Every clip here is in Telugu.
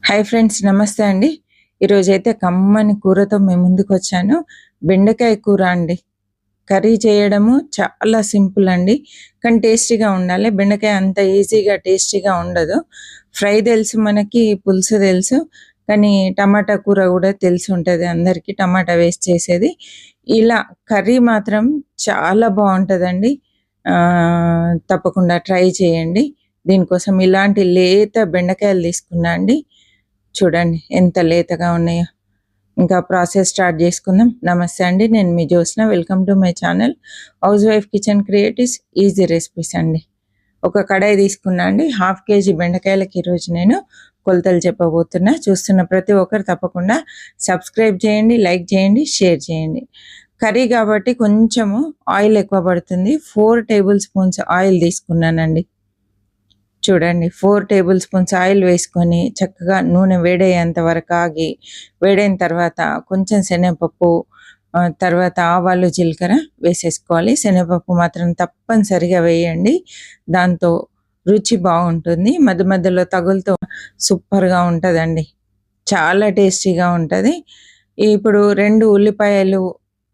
హాయ్ ఫ్రెండ్స్, నమస్తే అండి. ఈరోజైతే కమ్మని కూరతో మేము ముందుకొచ్చాను. బెండకాయ కూర అండి. కర్రీ చేయడము చాలా సింపుల్ అండి. కానీ టేస్టీగా ఉండాలి. బెండకాయ అంత ఈజీగా టేస్టీగా ఉండదు. ఫ్రై తెలుసు మనకి, పులుసు తెలుసు. కానీ టమాటా కూర కూడా తెలిసి ఉంటుంది అందరికీ, టమాటా వేసి చేసేది. ఇలా కర్రీ మాత్రం చాలా బాగుంటుందండి. తప్పకుండా ట్రై చేయండి. దీనికోసం ఇలాంటి లేత బెండకాయలు తీసుకున్నా అండి. చూడండి ఎంత లేతగా ఉన్నాయో. ఇంకా ప్రాసెస్ స్టార్ట్ చేసుకుందాం. నమస్తే అండి, నేను మీ Jyotsna. Welcome to my channel housewife kitchen creatives easy recipes అండి. ఒక కడాయి తీసుకున్నా అండి. 1/2 kg బెండకాయలకి ఈరోజు నేను కొలతలు చెప్పబోతున్నా. చూస్తున్న ప్రతి ఒక్కరు తప్పకుండా సబ్స్క్రైబ్ చేయండి, లైక్ చేయండి, షేర్ చేయండి. కర్రీ కాబట్టి కొంచెము ఆయిల్ ఎక్కువ పడుతుంది. 4 టేబుల్ స్పూన్స్ ఆయిల్ తీసుకున్నానండి. చూడండి, 4 టేబుల్ స్పూన్స్ ఆయిల్ వేసుకొని చక్కగా నూనె వేడయ్యేంత వరకు ఆగి, వేడైన తర్వాత కొంచెం శనగపప్పు, తర్వాత ఆవాలు, జీలకర్ర వేసేసుకోవాలి. శనగపప్పు మాత్రం తప్పనిసరిగా వేయండి, దాంతో రుచి బాగుంటుంది. మధ్య మధ్యలో తగులుతూ సూపర్గా ఉంటుందండి, చాలా టేస్టీగా ఉంటుంది. ఇప్పుడు 2 ఉల్లిపాయలు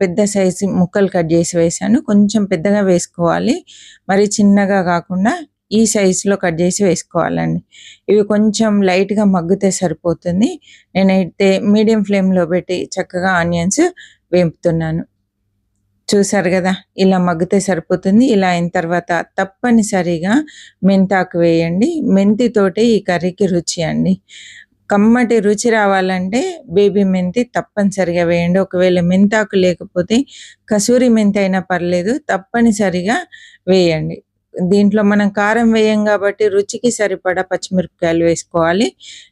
పెద్ద సైజు ముక్కలు కట్ చేసి వేసాను. కొంచెం పెద్దగా వేసుకోవాలి, మరి చిన్నగా కాకుండా ఈ సైజులో కట్ చేసి వేసుకోవాలండి. ఇవి కొంచెం లైట్గా మగ్గితే సరిపోతుంది. నేనైతే మీడియం ఫ్లేమ్లో పెట్టి చక్కగా ఆనియన్స్ వేపుతున్నాను. చూసారు కదా, ఇలా మగ్గితే సరిపోతుంది. ఇలా అయిన తర్వాత తప్పనిసరిగా మెంతాకు వేయండి. మెంతితోటి ఈ కర్రీకి రుచి అండి. కమ్మటి రుచి రావాలంటే బేబీ మెంతి తప్పనిసరిగా వేయండి. ఒకవేళ మెంతాకు లేకపోతే కసూరి మెంతి అయినా పర్లేదు, తప్పనిసరిగా వేయండి. దీంట్లో మనం కారం వేయం కాబట్టి రుచికి సరిపడా పచ్చిమిరపకాయలు వేసుకోవాలి.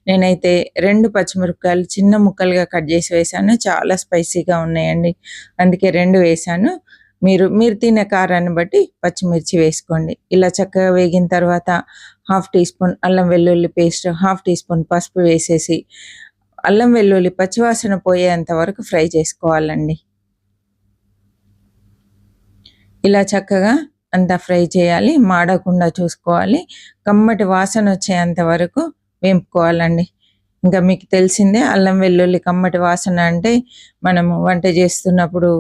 నేనైతే 2 పచ్చిమిరపకాయలు చిన్న ముక్కలుగా కట్ చేసి వేసాను. చాలా స్పైసీగా ఉన్నాయండి, అందుకే 2 వేసాను. మీరు తినే కారాన్ని బట్టి పచ్చిమిర్చి వేసుకోండి. ఇలా చక్కగా వేగిన తర్వాత 1/2 టీ స్పూన్ అల్లం వెల్లుల్లి పేస్ట్, 1/2 టీ స్పూన్ పసుపు వేసేసి అల్లం వెల్లుల్లి పచ్చివాసన పోయేంత వరకు ఫ్రై చేసుకోవాలండి. ఇలా చక్కగా అంతా ఫ్రై చేయాలి, మాడకుండా చూసుకోవాలి. కమ్మటి వాసన వచ్చేంత వరకు వేపుకోవాలండి. ఇంకా మీకు తెలిసిందే, అల్లం వెల్లుల్లి కమ్మటి వాసన అంటే మనము వంట చేస్తున్నప్పుడు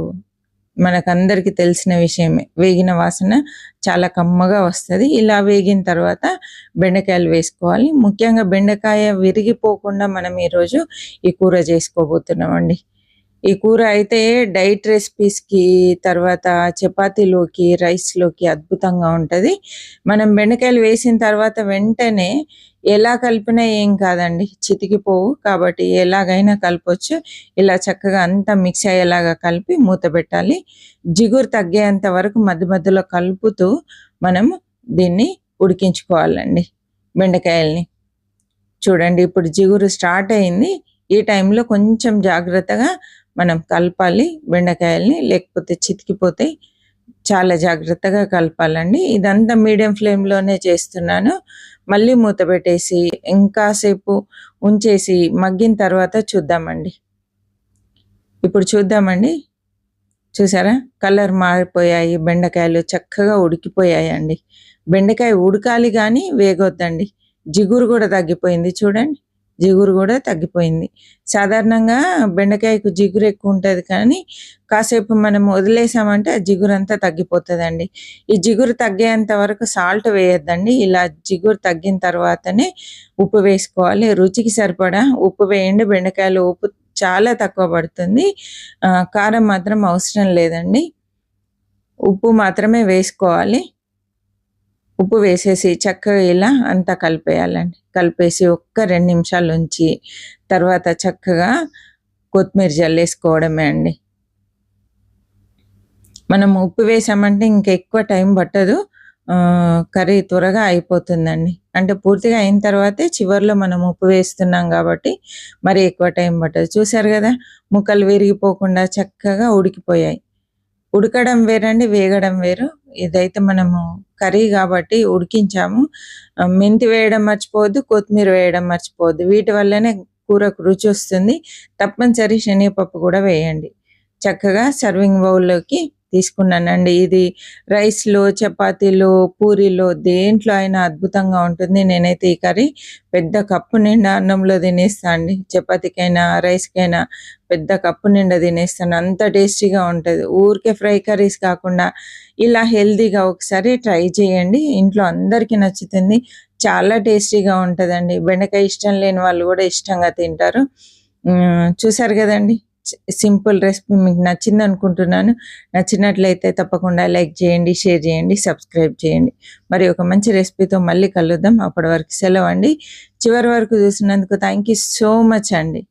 మనకందరికీ తెలిసిన విషయమే. వేగిన వాసన చాలా కమ్మగా వస్తుంది. ఇలా వేగిన తర్వాత బెండకాయలు వేసుకోవాలి. ముఖ్యంగా బెండకాయ విరిగిపోకుండా మనం ఈరోజు ఈ కూర చేసుకోబోతున్నామండి. ఈ కూర అయితే డైట్ రెసిపీస్కి, తర్వాత చపాతీలోకి, రైస్లోకి అద్భుతంగా ఉంటుంది. మనం బెండకాయలు వేసిన తర్వాత వెంటనే ఎలా కలిపినా ఏం కాదండి, చితికిపోవు. కాబట్టి ఎలాగైనా కలపొచ్చు. ఇలా చక్కగా అంతా మిక్స్ అయ్యేలాగా కలిపి మూత పెట్టాలి. జిగురు తగ్గేంత వరకు మధ్య మధ్యలో కలుపుతూ మనము దీన్ని ఉడికించుకోవాలండి బెండకాయల్ని. చూడండి, ఇప్పుడు జిగురు స్టార్ట్ అయింది. ఈ టైంలో కొంచెం జాగ్రత్తగా మనం కలపాలి బెండకాయల్ని, లేకపోతే చితికిపోతాయి. చాలా జాగ్రత్తగా కలపాలండి. ఇదంతా మీడియం ఫ్లేమ్లోనే చేస్తున్నాను. మళ్ళీ మూత పెట్టేసి ఇంకాసేపు ఉంచేసి మగ్గిన తర్వాత చూద్దామండి. ఇప్పుడు చూద్దామండి. చూసారా, కలర్ మారిపోయాయి, బెండకాయలు చక్కగా ఉడికిపోయాయండి. బెండకాయ ఉడకాలి కానీ వేగొద్దండి. జిగురు కూడా తగ్గిపోయింది. చూడండి, జిగురు కూడా తగ్గిపోయింది. సాధారణంగా బెండకాయకు జిగురు ఎక్కువ ఉంటుంది, కానీ కాసేపు మనం వదిలేసామంటే ఆ జిగురు అంతా తగ్గిపోతుందండి. ఈ జిగురు తగ్గేంత వరకు సాల్ట్ వేయొద్దండి. ఇలా జిగురు తగ్గిన తర్వాతనే ఉప్పు వేసుకోవాలి. రుచికి సరిపడా ఉప్పు వేయండి. బెండకాయలు ఉప్పు చాలా తక్కువ పడుతుంది, కారం మాత్రం అవసరం లేదండి. ఉప్పు మాత్రమే వేసుకోవాలి. ఉప్పు వేసేసి చక్కగా ఇలా అంతా కలిపేయాలండి. కలిపేసి ఒక్క 2 నిమిషాలు ఉంచి తర్వాత చక్కగా కొత్తిమీర జల్లేసుకోవడమే అండి. మనం ఉప్పు వేసామంటే ఇంకా ఎక్కువ టైం పట్టదు, కర్రీ త్వరగా అయిపోతుందండి. అంటే పూర్తిగా అయిన తర్వాతే చివరిలో మనం ఉప్పు వేస్తున్నాం కాబట్టి మరి ఎక్కువ టైం పట్టదు. చూసారు కదా, ముక్కలు విరిగిపోకుండా చక్కగా ఉడికిపోయాయి. ఉడకడం వేరండి, వేగడం వేరు. ఇదైతే మనము కర్రీ కాబట్టి ఉడికించాము. మెంతి వేయడం మర్చిపోవద్దు, కొత్తిమీర వేయడం మర్చిపోవద్దు. వీటి వల్లనే కూరకు రుచి వస్తుంది. తప్పనిసరి శనగపప్పు కూడా వేయండి. చక్కగా సర్వింగ్ బౌల్లోకి తీసుకున్నానండి. ఇది రైస్‌లో, చపాతీలో, పూరీలో దేంట్లో అయినా అద్భుతంగా ఉంటుంది. నేనైతే ఈ కర్రీ పెద్ద కప్పు నిండా అన్నంలో తినేస్తా అండి. చపాతీకైనా, రైస్‌కైనా పెద్ద కప్పు నిండా తినేస్తాను. అంత టేస్టీగా ఉంటది. ఊరికే ఫ్రై కర్రీస్ కాకుండా ఇలా హెల్తీగా ఒకసారి ట్రై చేయండి. ఇంట్లో అందరికీ నచ్చుతుంది. చాలా టేస్టీగా ఉంటదండి. బెండకాయ ఇష్టం లేని వాళ్ళు గూడా ఇష్టంగా తింటారు. చూసారు గదండీ! సింపుల్ రెసిపీ మీకు నచ్చిందనుకుంటున్నాను. నచ్చినట్లయితే తప్పకుండా లైక్ చేయండి, షేర్ చేయండి, సబ్స్క్రైబ్ చేయండి. మరి ఒక మంచి రెసిపీతో మళ్ళీ కలుద్దాం. అప్పటి వరకు సెలవండి. చివరి వరకు చూసినందుకు థాంక్ యూ సో మచ్ అండి.